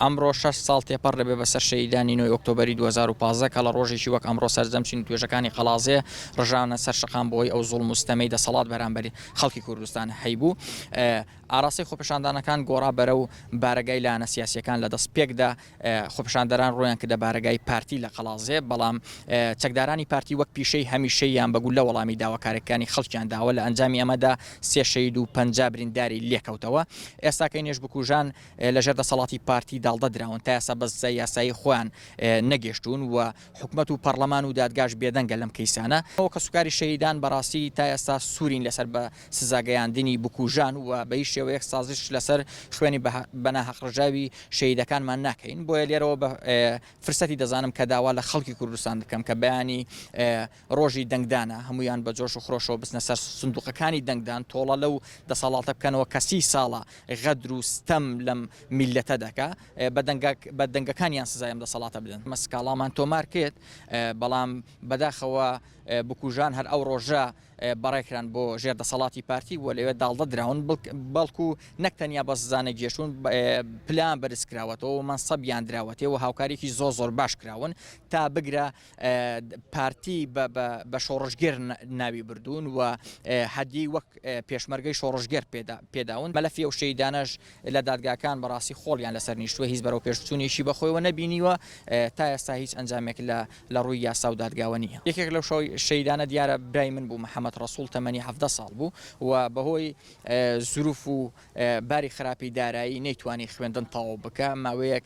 ئەمڕۆ 6 ساڵ تێپەڕ دەبێ بەسەر شەیدانی 9 ئۆکتۆبەری 2015 کە لە ڕۆژێکی وەک ئەمڕۆ سەرجەمچین توێژەکانی قەڵازێ ڕژانە سەر شقام بۆی ئەو زوڵم و ستەمەی دەسەڵات بەرامبەری خەڵکی کوردستان هەیبوو. ئاراسی خۆپیشاندانەکان گۆڕا بەرە و بارگای لایەنە سیاسیەکان لە دەست پێکدا خۆپیشاندەران ڕۆیان کردە بارگای پارتی لە قەڵازێ، بەڵام چەکدارانی پارتی وەک پیشەی هەمیشەیان بەگوول لە وەڵامی داواکارەکانی خەڵکیان داوە لە ئەنجامی ئەمەدا 3 شەید و 50 برینداری لێکەوتەوە. ئێستاکەی نێژ بکوژان لەژێر دەسەڵاتی پارتی داڵدەدراون تا ئێستا بەس یاسایی خۆیان نەگەشتون و حکومەت و پەرلەمان و دادگاش بێدەنگە لەم کەیسانە. ئەو کە سوکاری شەیدان بەڕاستی تا ئێستا سوورین لەسەر بە سزاگەیاندنی بکوژان و بە هیچ شێوەیەک سازش لەسەر خوێنی بەناحەقڕژاوی شەیدەکانمان ناکەین. بۆیە لێرەوە بە فرسەتی دەزانم کە داوا لە خەڵکی کوردستان دەکەم کە بەیانی ڕۆژی دەنگدانە هەمویان بە جۆش و خۆشەوە بستنە سەر سندوقەکانی دەنگدان تۆڵە لەو دەسەڵاتە بکەنەوە کە 30 ساڵە غەدر و ستەم لەم میلەتە دەکا بە دەنگەکانیان سزایم دەسەڵاتە بدەن. مەسکاڵامان تۆمار کرد، بەڵام بەداخەوە بکوژان هەر ئەو ڕۆژە بەڕێکران بۆ ژێر دەسەڵاتی پارتی و لەوێ داڵدەدراون، بەڵکو نەکتەنیا بە سزانە گێشون پلان بەرزکراوەتەوە مەنسەبیان دراوەتەوە و هاوکارێکی زۆر باش کراون تا بگرە پارتی بە شۆڕژگەر ناوی بردوون و هەدی وەک پێشمەرگەی شۆڕژگەر پێداون. مەلەفی ئەو شەیدانەش لە دادگاکان بەڕاستی خۆڵیان لەسەر نیشتووە، هیچ بەرەو پێشچوونێکی بەخۆیەوە نەبینیوە، تا ئێستا هیچ ئەنجامێک لە ڕووی یاسا و دادگاوە نییە. یەکێک لەو شەیدانە دیارە برای من بوو، محەممەد ڕەسوڵ تەمەنی 17 ساڵ بوو و بەهۆی زروف و باری خراپی دارایی نەیتوانی خوێندن تەواو بکە، ماوەیەک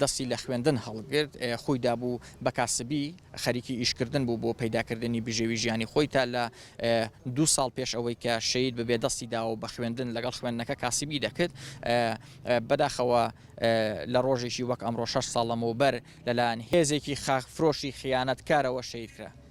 دەستی لە خوێندن هەڵگرت، خۆی دابوو بە کاسبی خەریکی ئیشکردن بوو بۆ پەیداکردنی بژێوی ژیانی خۆی تا لە 2 ساڵ پێش ئەوەی کە شەید ببێ دەستی داوە بە خوێندن لەگەڵ خوێندنەکە کاسبی دەکرد. بەداخەوە لە ڕۆژێکی وەک ئەمڕۆ 6 ساڵ لەمەوبەر لەلایەن هێزێکی خاکفرۆشی خیانەتکارەوە شەید کرا.